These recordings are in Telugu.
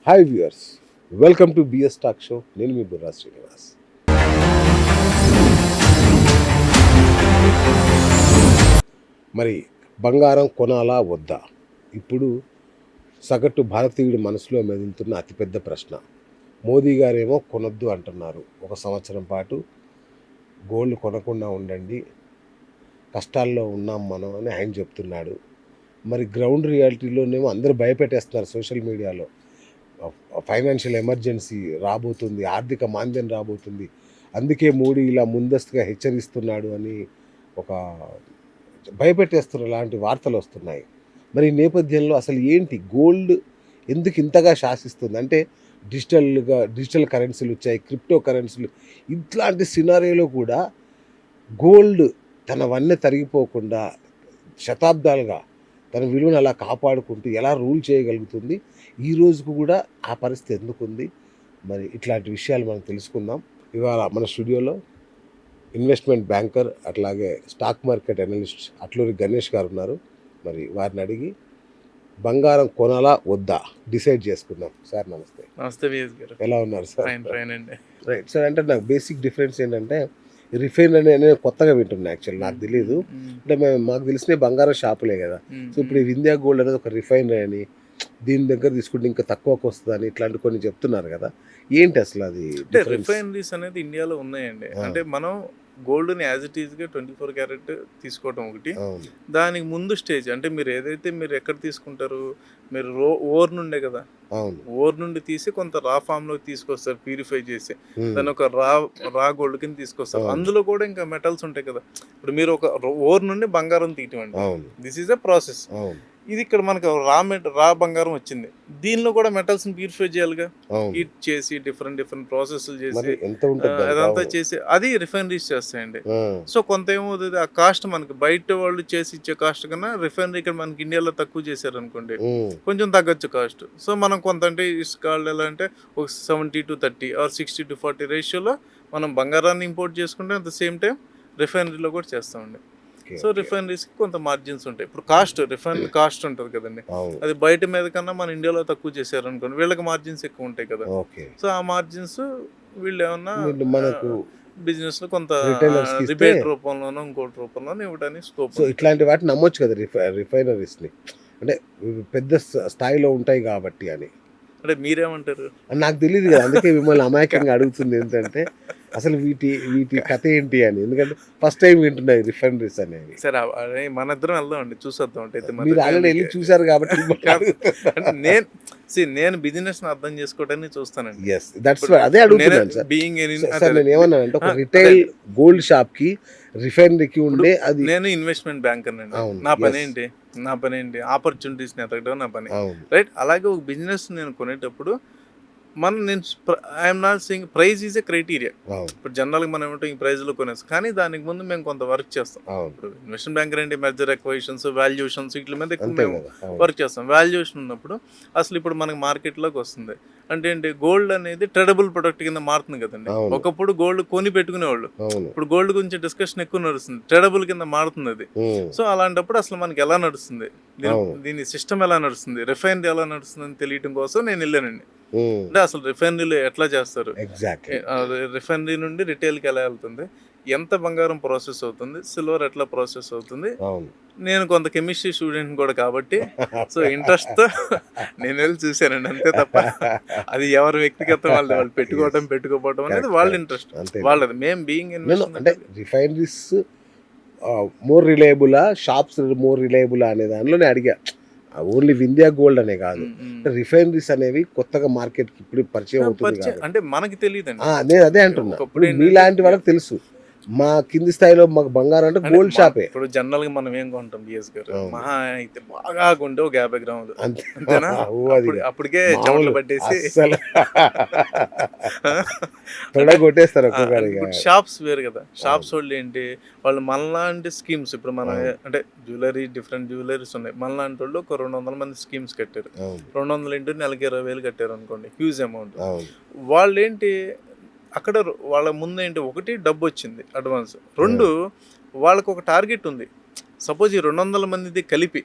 Hi viewers, welcome to BS talk show. నేను మీ బుర్రా శ్రీనివాస్. మరి బంగారం కొనాలా వద్దా? ఇప్పుడు సగటు భారతీయుడి మనసులో మెదులుతున్న అతిపెద్ద ప్రశ్న. మోదీ గారేమో కొనొద్దు అంటున్నారు. ఒక సంవత్సరం పాటు గోల్డ్ కొనకుండా ఉండండి, కష్టాల్లో ఉన్నాం మనం అని ఆయన చెప్తున్నాడు. మరి గ్రౌండ్ రియాలిటీలోనేమో అందరూ భయపెట్టేస్తున్నారు సోషల్ మీడియాలో. ఫైనాన్షియల్ ఎమర్జెన్సీ రాబోతుంది, ఆర్థిక మాంద్యం రాబోతుంది, అందుకే మోడీ ఇలా ముందస్తుగా హెచ్చరిస్తున్నాడు అని ఒక భయపెట్టేస్తున్న లాంటి వార్తలు వస్తున్నాయి. మరి ఈ నేపథ్యంలో అసలు ఏంటి గోల్డ్ ఎందుకు ఇంతగా శాసిస్తుంది? అంటే డిజిటల్ కరెన్సీలు వచ్చాయి, క్రిప్టో కరెన్సీలు. ఇట్లాంటి సినారియోలో కూడా గోల్డ్ తన వన్నె తరిగిపోకుండా శతాబ్దాలుగా తన విలువను అలా కాపాడుకుంటూ ఎలా రూల్ చేయగలుగుతుంది? ఈ రోజుకు కూడా ఆ పరిస్థితి ఎందుకుంది? మరి ఇట్లాంటి విషయాలు మనం తెలుసుకుందాం. ఇవాళ మన స్టూడియోలో ఇన్వెస్ట్మెంట్ బ్యాంకర్ అట్లాగే stock market analyst Atluri Ganesh గారు ఉన్నారు. మరి వారిని అడిగి బంగారం కొనాలా వద్దా డిసైడ్ చేసుకుందాం. సార్ నమస్తే. నమస్తే విఎస్ గారు. ఎలా ఉన్నారు సార్? ఫైన్ అండి. Right sir. అంటే నాకు బేసిక్ డిఫరెన్స్ ఏంటంటే రిఫైన్ అనేది కొత్తగా వింటున్నా. యాక్చువల్ నాకు తెలియదు. అంటే మాకు తెలిసిన బంగారం షాపులే కదా. సో ఇప్పుడు ఇండియా గోల్డ్ అనేది ఒక రిఫైనరీ అని, దీని దగ్గర తీసుకుంటే ఇంకా తక్కువకు వస్తుంది అని ఇట్లాంటి కొన్ని చెప్తున్నారు కదా. ఏంటి అసలు అది? రిఫైనరీస్ అనేది ఇండియాలో ఉన్నాయండి. అంటే మనం గోల్డ్ని యాజ్ ఇట్ ఈస్గా 24 క్యారెట్ తీసుకోవటం ఒకటి. దానికి ముందు స్టేజ్ అంటే మీరు ఎక్కడ తీసుకుంటారు? మీరు ఓర్ నుండే కదా, ఓర్ నుండి తీసి కొంత రా ఫామ్లోకి తీసుకొస్తారు, ప్యూరిఫై చేసి దాన్ని ఒక రా గోల్డ్ కింద తీసుకొస్తారు. అందులో కూడా ఇంకా మెటల్స్ ఉంటాయి కదా. ఇప్పుడు మీరు ఒక ఓర్ నుండి బంగారం తీయటం అండి, దిస్ ఈజ్ అ ప్రాసెస్. ఇది ఇక్కడ మనకు రా బంగారం వచ్చింది, దీనిలో కూడా మెటల్స్ ని ప్యూరిఫై చేయాలిగా, హీట్ చేసి డిఫరెంట్ ప్రాసెస్లు చేసి అదంతా చేసి అది రిఫైనరీస్ చేస్తాయండి. సో కొంత ఏమవుతుంది, ఆ కాస్ట్ మనకి బయట వాళ్ళు చేసి ఇచ్చే కాస్ట్ కన్నా రిఫైనరీ ఇక్కడ మనకి ఇండియాలో తక్కువ చేశారు అనుకోండి, కొంచెం తగ్గొచ్చు కాస్ట్. సో మనం కొంత అంటే ఎలా అంటే ఒక 70-30 ఆర్ 60-40 రేషియోలో మనం బంగారాన్ని ఇంపోర్ట్ చేసుకుంటే అట్ ద సేమ్ టైం రిఫైనరీలో కూడా చేస్తామండి. సో రిఫైనరీస్ కి కొంత మార్జిన్స్ ఉంటాయి. ఇప్పుడు రిఫైనరీ కాస్ట్ ఉంటుంది కదండి, అది బయట మీద కన్నా మన ఇండియాలో తక్కువ చేశారు అనుకోండి, వీళ్ళకి మార్జిన్స్ ఎక్కువ ఉంటాయి కదా. సో ఆ మార్జిన్స్ వీళ్ళు ఏమన్నా మనకు బిజినెస్ లో కొంత రిబేట్ రూపంలోనో ఇంకోటి రూపంలోనో ఇవ్వడానికి స్కోప్. సో ఇట్లాంటి వాటిని నమ్మొచ్చు కదా రిఫైనరీస్ ని, అంటే పెద్ద స్థాయిలో ఉంటాయి కాబట్టి అని. అంటే మీరేమంటారు? నాకు తెలియదు కదా, అందుకే మిమ్మల్ని అమాయకంగా అడుగుతుంది ఏంటంటే అసలు వీటి కథ ఏంటి అని. ఎందుకంటే ఫస్ట్ టైం వింటున్నాయి రిఫైనరీస్ అనేవి. సరే మన ఇద్దరం వెళ్దాం అండి, చూసేద్దాం. అంటే మీరు ఆల్రెడీ వెళ్ళి చూసారు కాబట్టి నేను బిజినెస్ అర్థం చేసుకోవడానికి చూస్తానండి. అదే అడుగుతున్నాను సార్. నేను ఏమన్నానంటే ఒక రిటైల్ గోల్డ్ షాప్ కి రిఫైనరీకి ఉండే అది. నేను ఇన్వెస్ట్మెంట్ బ్యాంకర్ అండి. నా పని ఏంటి ఆపర్చునిటీస్ ని ఎతకడం నా పని, రైట్? అలాగే ఒక బిజినెస్ నేను కొనేటప్పుడు I'm not saying price is a criteria. ఇప్పుడు జనరల్గా మనం ఏమంటాం ఈ ప్రైజ్లో కొనేస్తాం, కానీ దానికి ముందు మేము కొంత వర్క్ చేస్తాం. ఇప్పుడు ఇన్వెస్ట్మెంట్ బ్యాంకర్ అంటే మెర్జర్ ఎక్వైషన్స్, వాల్యుయేషన్స్ వీటి మీద ఎక్కువ మేము వర్క్ చేస్తాం. వాల్యుయేషన్ ఉన్నప్పుడు అసలు ఇప్పుడు మనకి మార్కెట్లోకి వస్తుంది అంటే ఏంటి, గోల్డ్ అనేది ట్రేడబుల్ ప్రొడక్ట్ కింద మారుతుంది కదండి. ఒకప్పుడు గోల్డ్ కొని పెట్టుకునేవాళ్ళు, ఇప్పుడు గోల్డ్ గురించి డిస్కషన్ ఎక్కువ నడుస్తుంది, ట్రేడబుల్ కింద మారుతుంది అది. సో అలాంటప్పుడు అసలు మనకి ఎలా నడుస్తుంది, దీని సిస్టమ్ ఎలా నడుస్తుంది, రిఫైనరీ ఎలా నడుస్తుంది అని తెలియటం కోసం నేను వెళ్ళానండి. అంటే అసలు రిఫైనరీలు ఎట్లా చేస్తారు, రిఫైనరీ నుండి రిటైల్కి ఎలా వెళ్తుంది, ఎంత బంగారం ప్రాసెస్ అవుతుంది, సిల్వర్ ఎట్లా ప్రాసెస్ అవుతుంది. నేను కొంత కెమిస్ట్రీ స్టూడెంట్ కూడా కాబట్టి సో ఇంట్రెస్ట్తో నేను వెళ్ళి చూశానండి, అంతే తప్ప అది ఎవరి వ్యక్తిగతం వాళ్ళు పెట్టుకోవడం అనేది వాళ్ళ ఇంట్రెస్ట్ వాళ్ళది. మేము బీయింగ్ అంటే రిఫైనరీస్ మోర్ రిలయబులా, షాప్స్ మోర్ రిలయబులా అనే దానిలోనే అడిగా. ఓన్లీ ఇండియా గోల్డ్ అనే కాదు, రిఫైనరీస్ అనేవి కొత్తగా మార్కెట్ కి ఇప్పుడు పరిచయం అవుతుంది అంటే మనకి తెలియదు. నేను అదే అంటున్నా, మీలాంటి వాళ్ళకి తెలుసు. మా కింది స్థాయిలో మాకు బంగారం అంటే గోల్డ్ షాపే. ఇప్పుడు జనరల్ గా మనం ఏం కొంటాం బిఎస్ గారు, మహా అయితే బాగా కొంటే ఒక 50 గ్రాములు అంతేనా, అప్పటికే చెమటలు పట్టేసి కొట్టేస్తారు. షాప్స్ వేరు కదా, షాప్స్ వాళ్ళు ఏంటి, వాళ్ళు మనలాంటి స్కీమ్స్, ఇప్పుడు మన అంటే డిఫరెంట్ జ్యువెలరీస్ ఉన్నాయి, మనలాంటి వాళ్ళు ఒక 200 మంది స్కీమ్స్ కట్టారు. 200 ఇంటూ నెలకి 20,000 కట్టారు అనుకోండి, హ్యూజ్ అమౌంట్. వాళ్ళు ఏంటి అక్కడ వాళ్ళ ముందు ఏంటి, ఒకటి డబ్బు వచ్చింది అడ్వాన్స్, 2 వాళ్ళకు ఒక టార్గెట్ ఉంది. సపోజ్ ఈ 200 మందిది కలిపి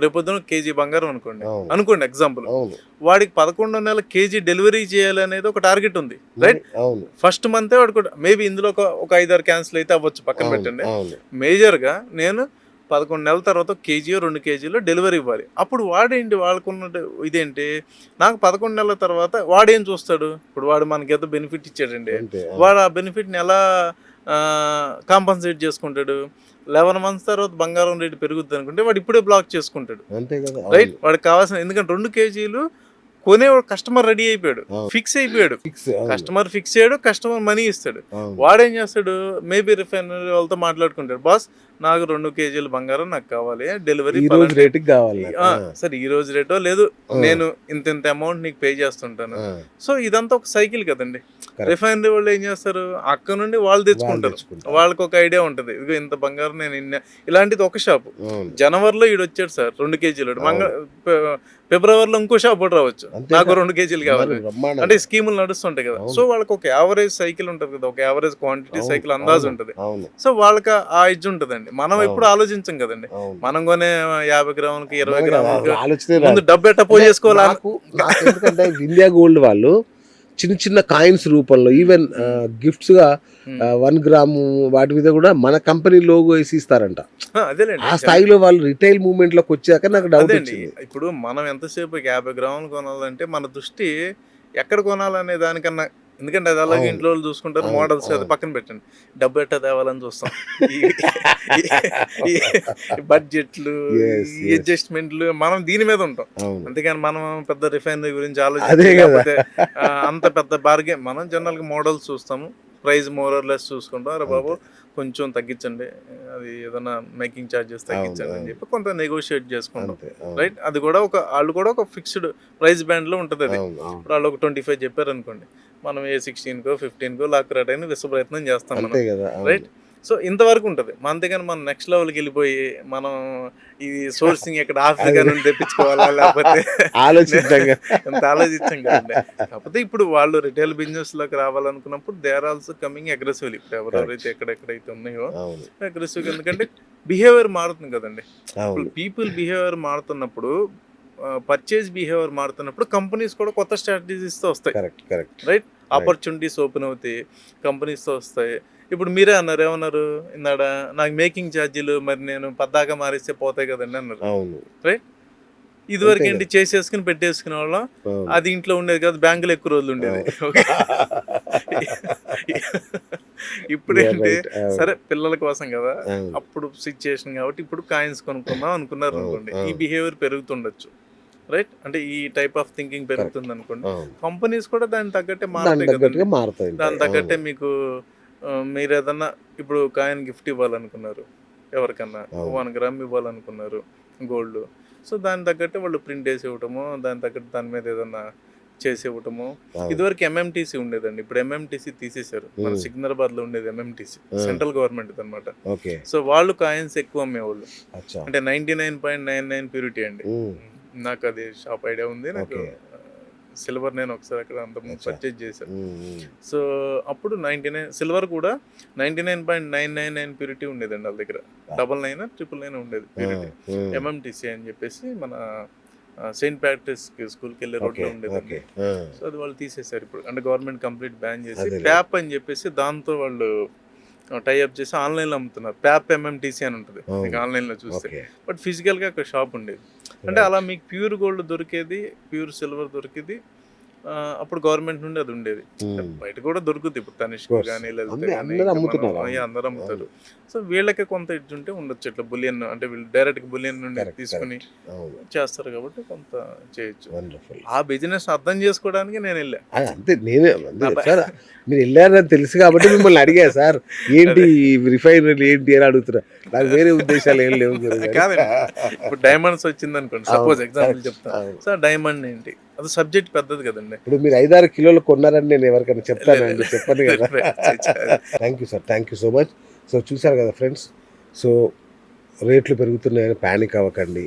రేపొద్దున కేజీ బంగారం అనుకోండి అవును. అనుకోండి ఎగ్జాంపుల్, అవును. వాడికి 11వ నెల కేజీ డెలివరీ చేయాలి అనేది ఒక టార్గెట్ ఉంది, రైట్? అవును. ఫస్ట్ మంతే వాడు కూడా మేబీ ఇందులో ఒక 5-6 క్యాన్సిల్ అయితే అవ్వచ్చు, పక్కన అవును. పెట్టండి. అవును. మేజర్గా నేను 11 నెలల తర్వాత కేజీయో 2 కేజీలో డెలివరీ ఇవ్వాలి. అప్పుడు వాడేంటి, వాళ్ళకున్న ఇదేంటి, నాకు 11 నెలల తర్వాత వాడేం చూస్తాడు, ఇప్పుడు వాడు మనకి ఏదో బెనిఫిట్ ఇచ్చాడండి, అంతే. వాడు ఆ బెనిఫిట్ని ఎలా కాంపన్సేట్ చేసుకుంటాడు? 11 మంత్స్ తర్వాత బంగారం రేటు పెరుగుద్ది అనుకుంటే వాడు ఇప్పుడే బ్లాక్ చేసుకుంటాడు, అంతే కదా. రైట్? వాడికి కావాల్సిన, ఎందుకంటే 2 కేజీలు కొనేవాడు కస్టమర్ రెడీ అయిపోయాడు, ఫిక్స్ అయిపోయాడు, కస్టమర్ ఫిక్స్ అయ్యాడు, కస్టమర్ మనీ ఇస్తాడు. వాడేం చేస్తాడు, మేబీ రిఫైనరీ వాళ్ళతో మాట్లాడుకుంటాడు, బాస్ నాకు 2 కేజీలు బంగారం నాకు కావాలి, డెలివరీ రేటుకి కావాలి సరే ఈ రోజు రేటో లేదు, నేను ఇంత అమౌంట్ నీకు పే చేస్తుంటాను. సో ఇదంతా ఒక సైకిల్ కదండి. రిఫైనరీ వాళ్ళు ఏం చేస్తారు, అక్కడ నుండి వాళ్ళు తెచ్చుకుంటారు, వాళ్ళకి ఒక ఐడియా ఉంటుంది, ఇదిగో ఇంత బంగారం నేను ఇలాంటిది ఒక షాపు. జనవరిలో ఈడు వచ్చాడు సార్ 2 కేజీలు, ఫిబ్రవరిలో ఇంకో షాప్ ఒకటి రావచ్చు, నాకు 2 కేజీలు కావాలి, అంటే స్కీములు నడుస్తుంటాయి కదా. సో వాళ్ళకి ఒక యావరేజ్ సైకిల్ ఉంటుంది కదా, ఒక యావరేజ్ క్వాంటిటీ సైకిల్ అందాజు ఉంటుంది. సో వాళ్ళకి ఆ ఎడ్జ్ ఉంటుందండి. మనం ఎప్పుడు ఆలోచించం కదండి, మనం కొనే 50 గ్రాములకి 20 గ్రాములకి ముందు డబ్బు ఎట్ట పోయి చేసుకోవాలి. ఎందుకంటే ఇండియా గోల్డ్ వాళ్ళు చిన్న చిన్న కాయిన్స్ రూపంలో ఈవెన్ గిఫ్ట్స్ గా 1 గ్రాము వాటి మీద కూడా మన కంపెనీ లోగో వేసి ఇస్తారంట. అదేలేండి, ఆ స్థాయిలో వాళ్ళు రిటైల్ మూవ్మెంట్ లోకి వచ్చాక నాకు డౌట్ వచ్చింది. ఇప్పుడు మనం ఎంతసేపు 50 గ్రాములు కొనాలంటే మన దృష్టి ఎక్కడ కొనాలనే దానికన్నా, ఎందుకంటే అది అలాగే ఇంట్లో వాళ్ళు చూసుకుంటారు, మోడల్స్ అది పక్కన పెట్టండి, డబ్బు ఎట్టా తేవాలని చూస్తాం, బడ్జెట్లు, అడ్జస్ట్మెంట్లు, మనం దీని మీద ఉంటాం. అంతేగాని మనం పెద్ద రిఫైనరీ గురించి ఆలోచించకపోతే అంత పెద్ద బార్గెన్, మనం జనరల్ గా మోడల్స్ చూస్తాము, ప్రైస్ మోర్ ఆర్ లెస్ చూసుకుంటాం, అరే బాబు కొంచెం తగ్గించండి, అది ఏదైనా మేకింగ్ ఛార్జెస్ తగ్గించండి అని చెప్పి కొంత నెగోషియేట్ చేసుకుంటాం, రైట్? అది కూడా వాళ్ళు కూడా ఒక ఫిక్స్డ్ ప్రైస్ బ్యాండ్ లో ఉంటుంది. అది ఇప్పుడు వాళ్ళు ఒక 25 చెప్పారు అనుకోండి, మనం ఏ 16కో 15కో లాక్ రేట్ అయినా విశ్వ ప్రయత్నం చేస్తాం మనం, రైట్? సో ఇంతవరకు ఉంటుంది. అంతేగాని మనం నెక్స్ట్ లెవెల్కి వెళ్ళిపోయి మనం ఈ సోర్సింగ్ ఎక్కడ ఆఫ్రికా నుండి తెప్పించుకోవాలా లేకపోతే ఎంత ఆలోచించాం కదండి. కాకపోతే ఇప్పుడు వాళ్ళు రిటైల్ బిజినెస్ లోకి రావాలనుకున్నప్పుడు they are also coming aggressively. ఇప్పుడు ఎవరెవరైతే ఎక్కడెక్కడైతే ఉన్నాయో అగ్రెసివ్గా, ఎందుకంటే బిహేవియర్ మారుతుంది కదండి. ఇప్పుడు పీపుల్ బిహేవియర్ మారుతున్నప్పుడు, పర్చేజ్ బిహేవియర్ మారుతున్నప్పుడు కంపెనీస్ కూడా కొత్త స్ట్రాటజీస్తో వస్తాయి, రైట్? ఆపర్చునిటీస్ ఓపెన్ అవుతాయి, కంపెనీస్తో వస్తాయి. ఇప్పుడు మీరే అన్నారు, ఏమన్నారు ఇందాడ, నాకు మేకింగ్ ఛార్జీలు మరి నేను పద్దాక మారిస్తే పోతాయి కదండి అన్నారు, రైట్? ఇదివరకు ఏంటి, చేసేసుకుని పెట్టేసుకునే వాళ్ళం, అది ఇంట్లో ఉండేది కాదు, బ్యాంకులో ఎక్కువ రోజులు ఉండేది. ఇప్పుడు ఏంటి, సరే పిల్లల కోసం కదా, అప్పుడు సిచ్యుయేషన్ కాబట్టి ఇప్పుడు కాయిన్స్ కొనుక్కుందాం అనుకున్నారు అనుకోండి, ఈ బిహేవియర్ పెరుగుతుండొచ్చు, రైట్? అంటే ఈ టైప్ ఆఫ్ థింకింగ్ పెరుగుతుంది అనుకోండి, కంపెనీస్ కూడా దానికి తగ్గట్టే మారుతాయి. దాని తగ్గట్టే మీకు మీరు ఏదన్నా ఇప్పుడు కాయిన్ గిఫ్ట్ ఇవ్వాలనుకున్నారు, ఎవరికన్నా 1 గ్రామ్ ఇవ్వాలనుకున్నారు గోల్డ్, సో దాని తగ్గట్టే వాళ్ళు ప్రింట్ వేసి ఇవ్వటము, దాని తగ్గట్టు దాని మీద ఏదన్నా చేసి ఇవ్వటము. ఇదివరకు ఎంఎంటీసీ ఉండేదండి, ఇప్పుడు ఎంఎంటీసీ తీసేశారు. మన సికింద్రాబాద్ లో ఉండేది ఎంఎంటీసీ, సెంట్రల్ గవర్నమెంట్ అనమాట. సో వాళ్ళు కాయిన్స్ ఎక్కువ అమ్మేవాళ్ళు, అంటే 99.99 ప్యూరిటీ అండి. నాకు అది షాప్ ఐడియా ఉంది, నాకు సిల్వర్ నేను ఒకసారి అక్కడ అంత పర్చేజ్ చేశాను. సో అప్పుడు 99 సిల్వర్ కూడా 99.999 ప్యూరిటీ ఉండేదండి వాళ్ళ దగ్గర, 99 999 ఉండేది ప్యూరిటీ. ఎంఎంటీసీ అని చెప్పేసి మన సెయింట్ ప్యాట్రిస్ స్కూల్కి వెళ్ళే రోడ్లో ఉండేదండి. సో అది వాళ్ళు తీసేశారు ఇప్పుడు, అంటే గవర్నమెంట్ కంప్లీట్ బ్యాన్ చేసి ప్యాప్ అని చెప్పేసి దాంతో వాళ్ళు టైఅప్ చేసి ఆన్లైన్లో అమ్ముతున్నారు. ప్యాప్ ఎంఎంటీసీ అని ఉంటుంది మీకు ఆన్లైన్లో చూస్తే, బట్ ఫిజికల్గా అక్కడ షాప్ ఉండేది. అంటే అలా మీకు ప్యూర్ గోల్డ్ దొరికేది, ప్యూర్ సిల్వర్ దొరికేది అప్పుడు గవర్నమెంట్ నుండి అది ఉండేది. బయట కూడా దొరుకుతుంది ఇప్పుడు, తనిష్క్ కానీ అందరూ అమ్ముతారు. సో వీళ్ళకి కొంత ఎడ్జ్ ఉంటే ఉండొచ్చు, ఇట్లా బులియన్ అంటే వీళ్ళు డైరెక్ట్ బులియన్ నుండి తీసుకుని చేస్తారు కాబట్టి కొంత చేయొచ్చు. ఆ బిజినెస్ అర్థం చేసుకోవడానికి నేను వెళ్ళా, అంతే. నేనే మీరు వెళ్ళారని తెలుసు కాబట్టి మిమ్మల్ని అడిగా, సార్ ఏంటి రిఫైనరీ ఏంటి అని అడుగుతున్నా, నాకు వేరే ఉద్దేశాలు ఏం లేవు. ఇప్పుడు డైమండ్స్ వచ్చింది అనుకోండి, సపోజ్ ఎగ్జాంపుల్ చెప్తాను సార్, డైమండ్ ఏంటి, అది సబ్జెక్ట్ పెద్దది కదండి. ఇప్పుడు మీరు 5-6 కిలోలు కొన్నారని నేను ఎవరికైనా చెప్తానండి, చెప్పండి కదా. Thank you sir, thank you so much. So చూసారు కదా ఫ్రెండ్స్, సో రేట్లు పెరుగుతున్నాయని ప్యానిక్ అవ్వకండి,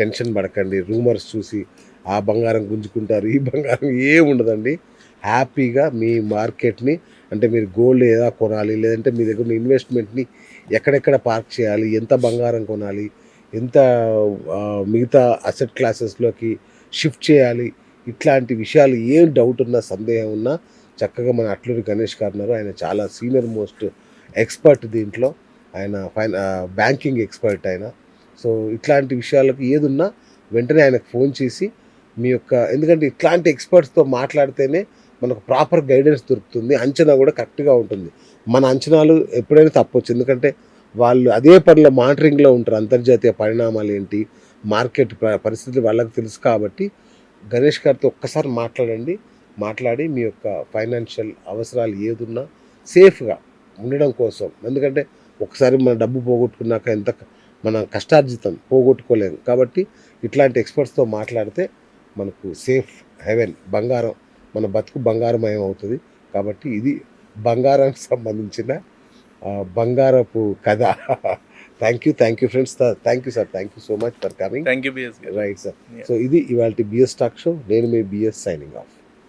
టెన్షన్ పడకండి, రూమర్స్ చూసి ఆ బంగారం గుంజుకుంటారు, ఈ బంగారం ఏం ఉండదండి. హ్యాపీగా మీ మార్కెట్ని, అంటే మీరు గోల్డ్ ఏదా కొనాలి, లేదంటే మీ దగ్గర ఉన్న ఇన్వెస్ట్మెంట్ని ఎక్కడెక్కడ పార్క్ చేయాలి, ఎంత బంగారం కొనాలి, ఎంత మిగతా అసెట్ క్లాసెస్లోకి షిఫ్ట్ చేయాలి, ఇట్లాంటి విషయాలు ఏం డౌట్ ఉన్నా సందేహం ఉన్నా చక్కగా మన అట్లూరి గణేష్ గారు ఉన్నారు. ఆయన చాలా సీనియర్ మోస్ట్ ఎక్స్పర్ట్ దీంట్లో. ఆయన బ్యాంకింగ్ ఎక్స్పర్ట్ ఆయన. సో ఇట్లాంటి విషయాలకు ఏదున్నా వెంటనే ఆయనకు ఫోన్ చేసి మీ యొక్క, ఎందుకంటే ఇట్లాంటి ఎక్స్పర్ట్స్తో మాట్లాడితేనే మనకు ప్రాపర్ గైడెన్స్ దొరుకుతుంది, అంచనా కూడా కరెక్ట్గా ఉంటుంది. మన అంచనాలు ఎప్పుడైనా తప్పొచ్చు, ఎందుకంటే వాళ్ళు అదే పనిలో మానిటరింగ్లో ఉంటారు. అంతర్జాతీయ పరిణామాలు ఏంటి, మార్కెట్ పరిస్థితులు వాళ్ళకి తెలుసు. కాబట్టి గణేష్ గారితో ఒక్కసారి మాట్లాడండి. మాట్లాడి మీ యొక్క ఫైనాన్షియల్ అవసరాలు ఏదున్నా సేఫ్గా ఉండడం కోసం, ఎందుకంటే ఒకసారి మన డబ్బు పోగొట్టుకున్నాక మన కష్టార్జితం పోగొట్టుకోలేము. కాబట్టి ఇట్లాంటి ఎక్స్పర్ట్స్తో మాట్లాడితే మనకు సేఫ్ హెవెన్, బంగారం, మన బతుకు బంగారమయం అవుతుంది. కాబట్టి ఇది బంగారానికి సంబంధించిన బంగారపు కథ. Thank you friends. Thank you sir, thank you so much for coming. Thank you BS గారు. Right sir. సో ఇది ఇవాళ బిఎస్ టాక్ షో. నేను మీ బిఎస్ సైనింగ్ ఆఫ్.